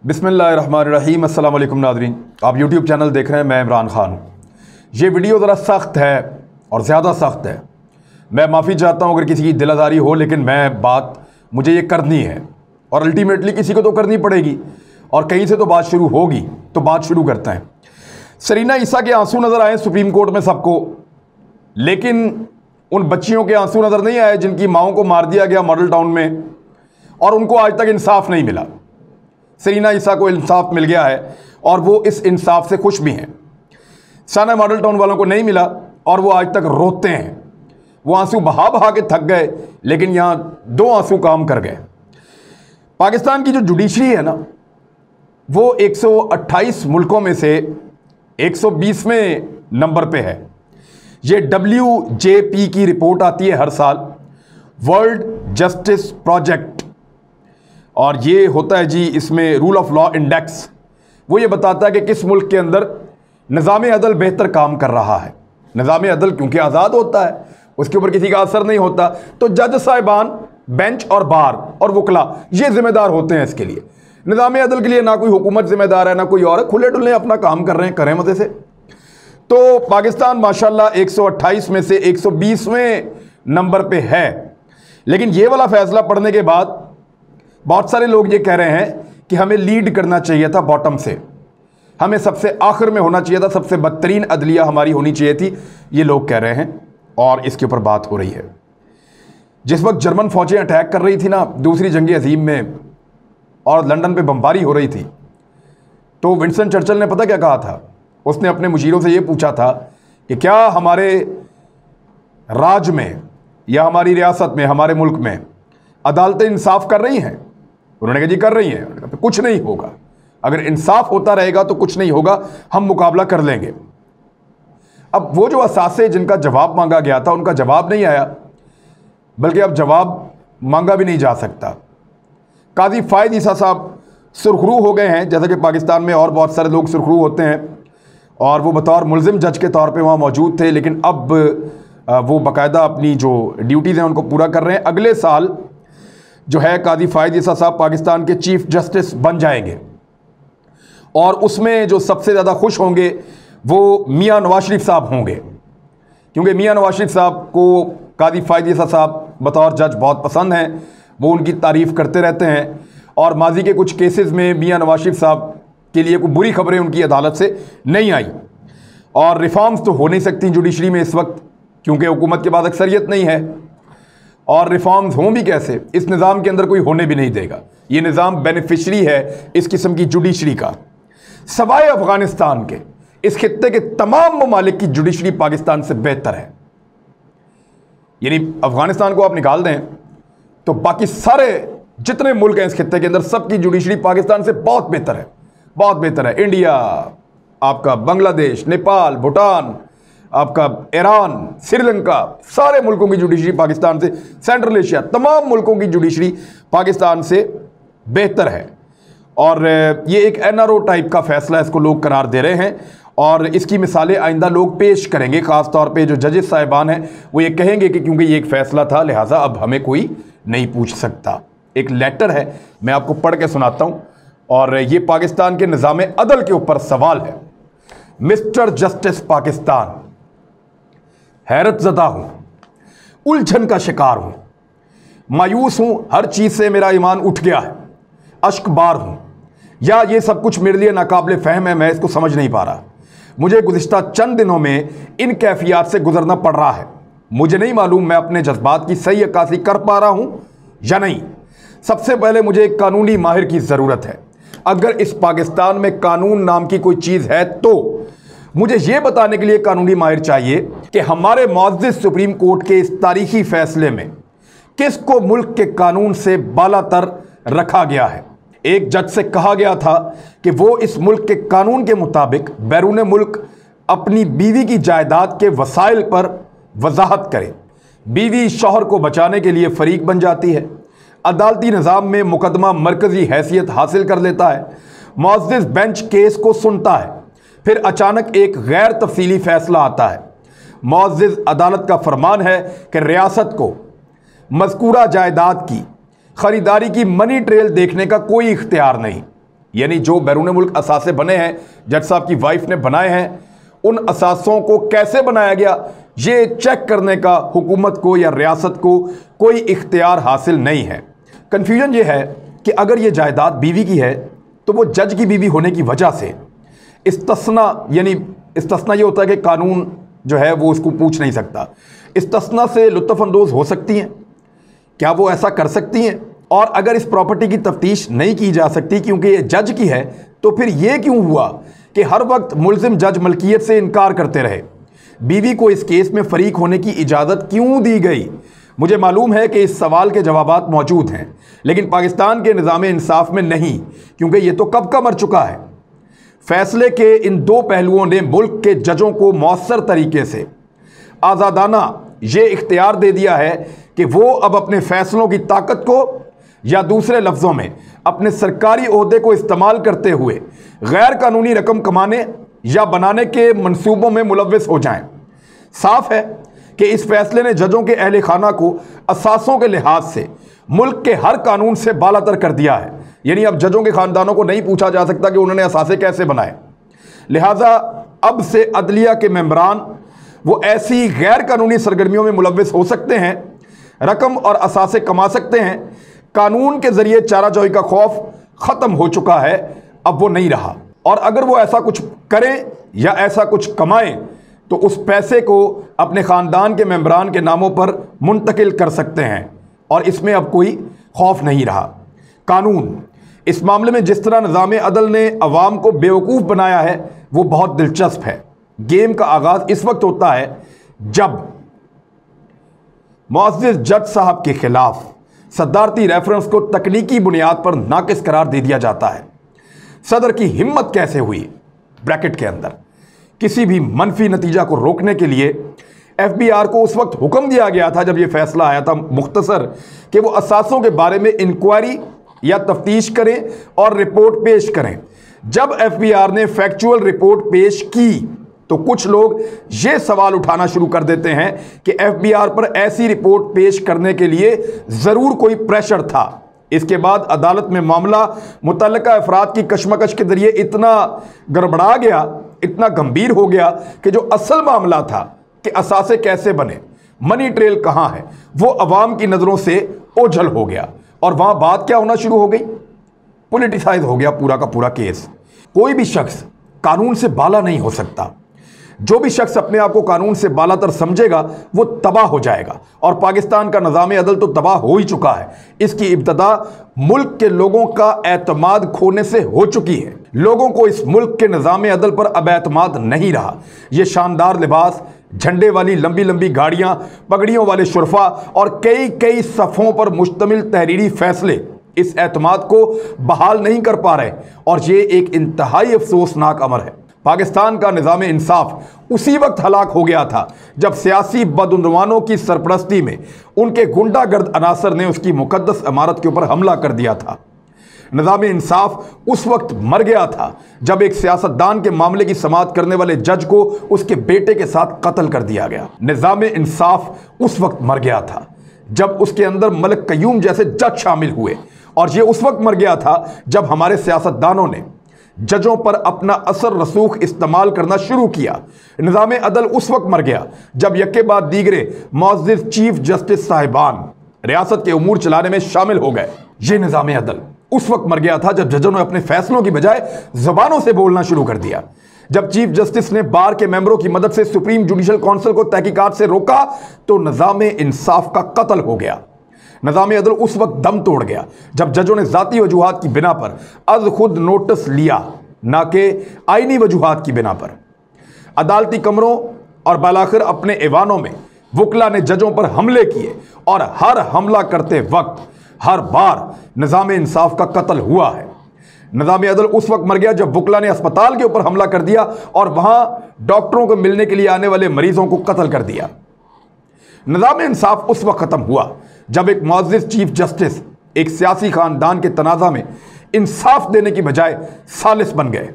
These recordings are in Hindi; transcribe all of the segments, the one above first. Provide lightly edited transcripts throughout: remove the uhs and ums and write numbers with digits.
बिस्मिल्लाहिर्रहमानिर्रहीम। अस्सलाम वालेकुम नाज़रीन, आप यूट्यूब चैनल देख रहे हैं। मैं इमरान ख़ान हूँ। ये वीडियो ज़रा सख्त है और ज़्यादा सख्त है। मैं माफ़ी चाहता हूँ अगर किसी की दिल आज़ारी हो, लेकिन मुझे ये करनी है और अल्टीमेटली किसी को तो करनी पड़ेगी और कहीं से तो बात शुरू होगी। तो बात शुरू करते हैं। सरीना ईसा के आंसू नज़र आए सुप्रीम कोर्ट में सबको, लेकिन उन बच्चियों के आंसू नज़र नहीं आए जिनकी माओं को मार दिया गया मॉडल टाउन में और उनको आज तक इंसाफ नहीं मिला। सरीना ईसा को इंसाफ मिल गया है और वो इस इंसाफ से खुश भी हैं। साना मॉडल टाउन वालों को नहीं मिला और वो आज तक रोते हैं। वो आंसू बहा बहा के थक गए, लेकिन यहाँ दो आंसू काम कर गए। पाकिस्तान की जो जुडिशरी है ना, वो 128 मुल्कों में से 120वें नंबर पे है। ये WJP की रिपोर्ट आती है हर साल, वर्ल्ड जस्टिस प्रोजेक्ट, और ये होता है जी इसमें रूल ऑफ लॉ इंडेक्स। वो ये बताता है कि किस मुल्क के अंदर निज़ाम अदल बेहतर काम कर रहा है। निज़ाम अदल क्योंकि आज़ाद होता है, उसके ऊपर किसी का असर नहीं होता, तो जज साहिबान, बेंच और बार और वकला ये जिम्मेदार होते हैं इसके लिए। निज़ाम अदल के लिए ना कोई हुकूमत जिम्मेदार है ना कोई और, खुले डुल्ले अपना काम कर रहे हैं, करें मज़े से। तो पाकिस्तान माशाल्लाह 128 में से 120वें नंबर पे है। लेकिन ये वाला फैसला पढ़ने के बाद बहुत सारे लोग ये कह रहे हैं कि हमें लीड करना चाहिए था बॉटम से, हमें सबसे आखिर में होना चाहिए था, सबसे बदतरीन अदलिया हमारी होनी चाहिए थी, ये लोग कह रहे हैं और इसके ऊपर बात हो रही है। जिस वक्त जर्मन फौजें अटैक कर रही थी ना दूसरी जंग अजीम में और लंदन पे बमबारी हो रही थी, तो विंस्टन चर्चिल ने पता क्या कहा था? उसने अपने मुशीरों से ये पूछा था कि क्या हमारे राज में या हमारी रियासत में, हमारे मुल्क में अदालतें इंसाफ कर रही हैं? उन्होंने कहा जी कर रही हैं। कुछ नहीं होगा, अगर इंसाफ होता रहेगा तो कुछ नहीं होगा, हम मुकाबला कर लेंगे। अब वो जो असासे जिनका जवाब मांगा गया था उनका जवाब नहीं आया, बल्कि अब जवाब मांगा भी नहीं जा सकता। काजी फायद ईसा साहब सुरखरू हो गए हैं, जैसा कि पाकिस्तान में और बहुत सारे लोग सुरखरू होते हैं, और वो बतौर मुल्जिम जज के तौर पे वहाँ मौजूद थे, लेकिन अब वो बाकायदा अपनी जो ड्यूटीज़ हैं उनको पूरा कर रहे हैं। अगले साल जो है काजी फायद ईसा साहब पाकिस्तान के चीफ जस्टिस बन जाएंगे और उसमें जो सबसे ज़्यादा खुश होंगे वो मियाँ नवाज शरीफ साहब होंगे, क्योंकि मियाँ नवाज शरीफ साहब को काजी फायद ईसा साहब बतौर जज बहुत पसंद हैं, वो उनकी तारीफ़ करते रहते हैं। और माजी के कुछ केसेस में मियाँ नवाज शरीफ साहब के लिए कोई बुरी खबरें उनकी अदालत से नहीं आई। और रिफॉर्म्स तो हो नहीं सकती जुडिशरी में इस वक्त, क्योंकि हुकूमत के पास अक्सरियत नहीं है, और रिफॉर्म्स हों भी कैसे? इस निज़ाम के अंदर कोई होने भी नहीं देगा। ये निज़ाम बेनिफिशरी है इस किस्म की जुडिशरी का। सवाए अफगानिस्तान के इस खित्ते के तमाम ममालिक की जुडिशरी पाकिस्तान से बेहतर है। यानी अफगानिस्तान को आप निकाल दें तो बाकी सारे जितने मुल्क हैं इस खित्ते के अंदर, सबकी जुडिशरी पाकिस्तान से बहुत बेहतर है, बहुत बेहतर है। इंडिया, आपका बांग्लादेश, नेपाल, भूटान, आपका ईरान, श्रीलंका, सारे मुल्कों की जुडिशरी पाकिस्तान से, सेंट्रल एशिया, तमाम मुल्कों की जुडिशरी पाकिस्तान से बेहतर है। और ये एक NRO टाइप का फैसला इसको लोग करार दे रहे हैं और इसकी मिसालें आइंदा लोग पेश करेंगे। ख़ास तौर पे जो जजेस साहिबान हैं वो ये कहेंगे कि क्योंकि ये एक फ़ैसला था लिहाजा अब हमें कोई नहीं पूछ सकता। एक लेटर है, मैं आपको पढ़ के सुनाता हूँ, और ये पाकिस्तान के निज़ाम अदल के ऊपर सवाल है। मिस्टर जस्टिस पाकिस्तान, हैरत ज़दा हूँ, उलझन का शिकार हूँ, मायूस हूँ, हर चीज़ से मेरा ईमान उठ गया है, अश्कबार हूँ, या ये सब कुछ मेरे लिए नाकाबिले फ़हम है, मैं इसको समझ नहीं पा रहा। मुझे गुज़िश्ता चंद दिनों में इन कैफियत से गुजरना पड़ रहा है। मुझे नहीं मालूम मैं अपने जज्बात की सही अक्कासी कर पा रहा हूँ या नहीं। सबसे पहले मुझे एक कानूनी माहिर की ज़रूरत है। अगर इस पाकिस्तान में कानून नाम की कोई चीज़ है तो मुझे ये बताने के लिए कानूनी माहिर चाहिए कि हमारे मुअज़्ज़िज़ सुप्रीम कोर्ट के इस तारीखी फैसले में किसको मुल्क के कानून से बालातर रखा गया है। एक जज से कहा गया था कि वो इस मुल्क के कानून के मुताबिक बैरून मुल्क अपनी बीवी की जायदाद के वसाइल पर वजाहत करे। बीवी शौहर को बचाने के लिए फरीक बन जाती है। अदालती निज़ाम में मुकदमा मरकज़ी हैसियत हासिल कर लेता है। मुअज़्ज़िज़ बेंच केस को सुनता है, फिर अचानक एक गैर तफसीली फ़ैसला आता है। मुअज़्ज़िज़ अदालत का फरमान है कि रियासत को मज़कूरा जायदाद की ख़रीदारी की मनी ट्रेल देखने का कोई इख्तियार नहीं। यानी जो बैरून मुल्क असासे बने हैं, जज साहब की वाइफ ने बनाए हैं, उन असासों को कैसे बनाया गया ये चेक करने का हुकूमत को या रियासत को कोई इख्तियार हासिल नहीं है। कन्फ्यूजन ये है कि अगर ये जायदाद बीवी की है तो वो जज की बीवी होने की वजह से इस्तिस्ना, यानी इस्तिस्ना ये होता है कि कानून जो है वो उसको पूछ नहीं सकता, इस्तिस्ना से लुत्फ़अंदोज़ हो सकती हैं। क्या वो ऐसा कर सकती हैं? और अगर इस प्रॉपर्टी की तफ्तीश नहीं की जा सकती क्योंकि ये जज की है, तो फिर ये क्यों हुआ कि हर वक्त मुल्ज़िम जज मलकियत से इनकार करते रहे? बीवी को इस केस में फ़रीक होने की इजाज़त क्यों दी गई? मुझे मालूम है कि इस सवाल के जवाबात मौजूद हैं, लेकिन पाकिस्तान के निज़ाम इंसाफ में नहीं, क्योंकि ये तो कब का मर चुका है। फैसले के इन दो पहलुओं ने मुल्क के जजों को मौसर तरीके से आज़ादाना ये इख्तियार दे दिया है कि वो अब अपने फ़ैसलों की ताकत को, या दूसरे लफ्ज़ों में अपने सरकारी ओहदे को इस्तेमाल करते हुए गैर कानूनी रकम कमाने या बनाने के मंसूबों में मुलव्विस हो जाएं। साफ है कि इस फैसले ने जजों के अहले खाना को असासों के लिहाज से मुल्क के हर कानून से बालातर कर दिया है। यानी अब जजों के ख़ानदानों को नहीं पूछा जा सकता कि उन्होंने असासे कैसे बनाए। लिहाजा अब से अदलिया के मेंबरान वो ऐसी गैर कानूनी सरगर्मियों में मुलव्विस हो सकते हैं, रकम और असासे कमा सकते हैं। कानून के ज़रिए चाराजोई का खौफ ख़त्म हो चुका है, अब वो नहीं रहा। और अगर वो ऐसा कुछ करें या ऐसा कुछ कमाएं तो उस पैसे को अपने ख़ानदान के मेंबरान के नामों पर मुंतकिल कर सकते हैं, और इसमें अब कोई खौफ नहीं रहा। कानून इस मामले में जिस तरह निज़ाम अदल ने अवाम को बेवकूफ़ बनाया है वो बहुत दिलचस्प है। गेम का आगाज़ इस वक्त होता है जब मुअज़्ज़िज़ जज साहब के खिलाफ सदारती रेफरेंस को तकनीकी बुनियाद पर नाकिस करार दे दिया जाता है। सदर की हिम्मत कैसे हुई, ब्रैकेट के अंदर, किसी भी मनफी नतीजा को रोकने के लिए FBI को उस वक्त हुक्म दिया गया था जब यह फैसला आया था मुख्तसर, कि वो असासों के बारे में इंक्वायरी या तफ्तीश करें और रिपोर्ट पेश करें। जब FBI ने फैक्चुअल रिपोर्ट पेश की तो कुछ लोग ये सवाल उठाना शुरू कर देते हैं कि FBI पर ऐसी रिपोर्ट पेश करने के लिए ज़रूर कोई प्रेशर था। इसके बाद अदालत में मामला मुतल्लिका अफराद की कशमकश के ज़रिए इतना गड़बड़ा गया, इतना गंभीर हो गया कि जो असल मामला था कि असासे कैसे बने, मनी ट्रेल कहाँ है, वो अवाम की नज़रों से ओझल हो गया। और वहाँ बात क्या होना शुरू हो गई, पॉलिटिसाइज हो गया पूरा का पूरा केस। कोई भी शख्स कानून से बाला नहीं हो सकता। जो भी शख्स अपने आप को कानून से बालातर समझेगा वो तबाह हो जाएगा, और पाकिस्तान का निज़ाम अदल तो तबाह हो ही चुका है। इसकी इब्तदा मुल्क के लोगों का एतमाद खोने से हो चुकी है। लोगों को इस मुल्क के निज़ाम अदल पर अब एतमाद नहीं रहा। ये शानदार लिबास, झंडे वाली लंबी लंबी गाड़ियां, पगड़ियों वाले शुरफा और कई कई सफ़ों पर मुश्तमिल तहरीरी फैसले इस एतमाद को बहाल नहीं कर पा रहे, और ये एक इंतहाई अफसोसनाक अमर है। पाकिस्तान का निज़ाम इंसाफ उसी वक्त हलाक हो गया था जब सियासी बदउनवानों की सरपरस्ती में उनके गुंडागर्द अनासर ने उसकी मुकद्दस इमारत के ऊपर हमला कर दिया था। निज़ाम इंसाफ उस वक्त मर गया था जब एक सियासतदान के मामले की समाअत करने वाले जज को उसके बेटे के साथ कत्ल कर दिया गया। निज़ाम इंसाफ उस वक्त मर गया था जब उसके अंदर मलिक कयूम जैसे जज शामिल हुए, और ये उस वक्त मर गया था जब हमारे सियासतदानों ने जजों पर अपना असर रसूख इस्तेमाल करना शुरू किया। निज़ाम अदल उस वक्त मर गया जब यके बाद दीगरे मुअज़्ज़िज़ चीफ जस्टिस साहिबान रियासत के उमूर चलाने में शामिल हो गए। ये निज़ाम अदल उस वक्त मर गया था जब जजों ने अपने फैसलों की बजाय ज़बानों से बोलना शुरू कर दिया। जब चीफ जस्टिस ने बार के मेंबरों की मदद से सुप्रीम जुडिशल काउंसिल को तहकीकात से रोका तो निज़ाम इंसाफ का कत्ल हो गया। निज़ाम अदल उस वक्त दम तोड़ गया जब जजों ने ज़ाती वजूहात की बिना पर अज खुद नोटिस लिया, ना कि आईनी वजूहात की बिना पर। अदालती कमरों और बालाखिर अपने ऐवानों में वकला ने जजों पर हमले किए, और हर हमला करते वक्त हर बार निज़ाम इंसाफ का कत्ल हुआ है। निज़ाम अदल उस वक्त मर गया जब वकला ने अस्पताल के ऊपर हमला कर दिया और वहां डॉक्टरों को मिलने के लिए आने वाले मरीजों को कत्ल कर दिया। निज़ाम इंसाफ उस वक्त ख़त्म हुआ जब एक मुअज़्ज़िज़ चीफ जस्टिस एक सियासी ख़ानदान के तनाज़ा में इंसाफ देने की बजाय सालिस बन गए।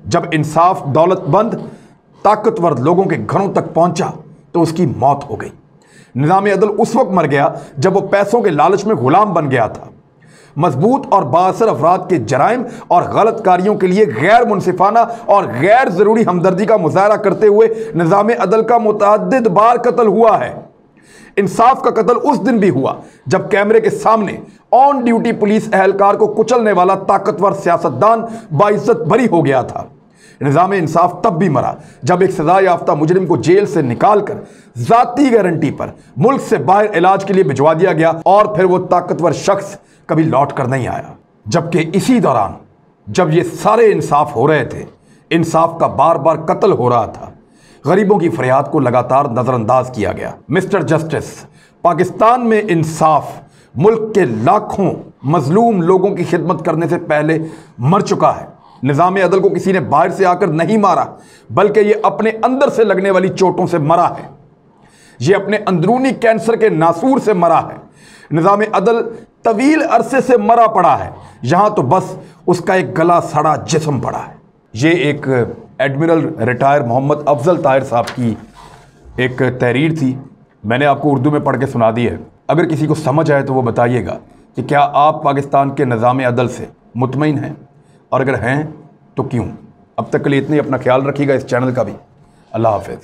जब इंसाफ दौलतमंद ताकतवर लोगों के घरों तक पहुंचा तो उसकी मौत हो गई। निज़ाम अदल उस वक्त मर गया जब वो पैसों के लालच में गुलाम बन गया था। मजबूत और बाअसर अफराद के जराइम और गलत कारियों के लिए गैर मुनसिफाना और गैर ज़रूरी हमदर्दी का मुजाहरा करते हुए निज़ाम अदल का मुतअद्दिद बार कत्ल हुआ है। इंसाफ का कत्ल उस दिन भी हुआ जब कैमरे के सामने ऑन ड्यूटी पुलिस एहलकार को कुचलने वाला ताकतवर सियासतदान बाइज्जत बरी हो गया था। निज़ाम इंसाफ तब भी मरा जब एक सजा याफ्ता मुजरिम को जेल से निकालकर जाती गारंटी पर मुल्क से बाहर इलाज के लिए भिजवा दिया गया और फिर वो ताकतवर शख्स कभी लौट कर नहीं आया। जबकि इसी दौरान जब ये सारे इंसाफ हो रहे थे, इंसाफ का बार बार कत्ल हो रहा था, गरीबों की फरियाद को लगातार नजरअंदाज किया गया। मिस्टर जस्टिस, पाकिस्तान में इंसाफ मुल्क के लाखों मजलूम लोगों की खिदमत करने से पहले मर चुका है। निज़ाम अदल को किसी ने बाहर से आकर नहीं मारा, बल्कि ये अपने अंदर से लगने वाली चोटों से मरा है। ये अपने अंदरूनी कैंसर के नासूर से मरा है। निज़ाम अदल तवील अरसे से मरा पड़ा है, यहां तो बस उसका एक गला सड़ा जिस्म पड़ा है। ये एक एडमिरल रिटायर मोहम्मद अफजल ताहिर साहब की एक तहरीर थी, मैंने आपको उर्दू में पढ़ के सुना दी है। अगर किसी को समझ आए तो वो बताइएगा कि क्या आप पाकिस्तान के निज़ाम अदल से मुतमईन हैं, और अगर हैं तो क्यों। अब तक के लिए इतनी, अपना ख्याल रखिएगा, इस चैनल का भी। अल्लाह हाफ़िज़।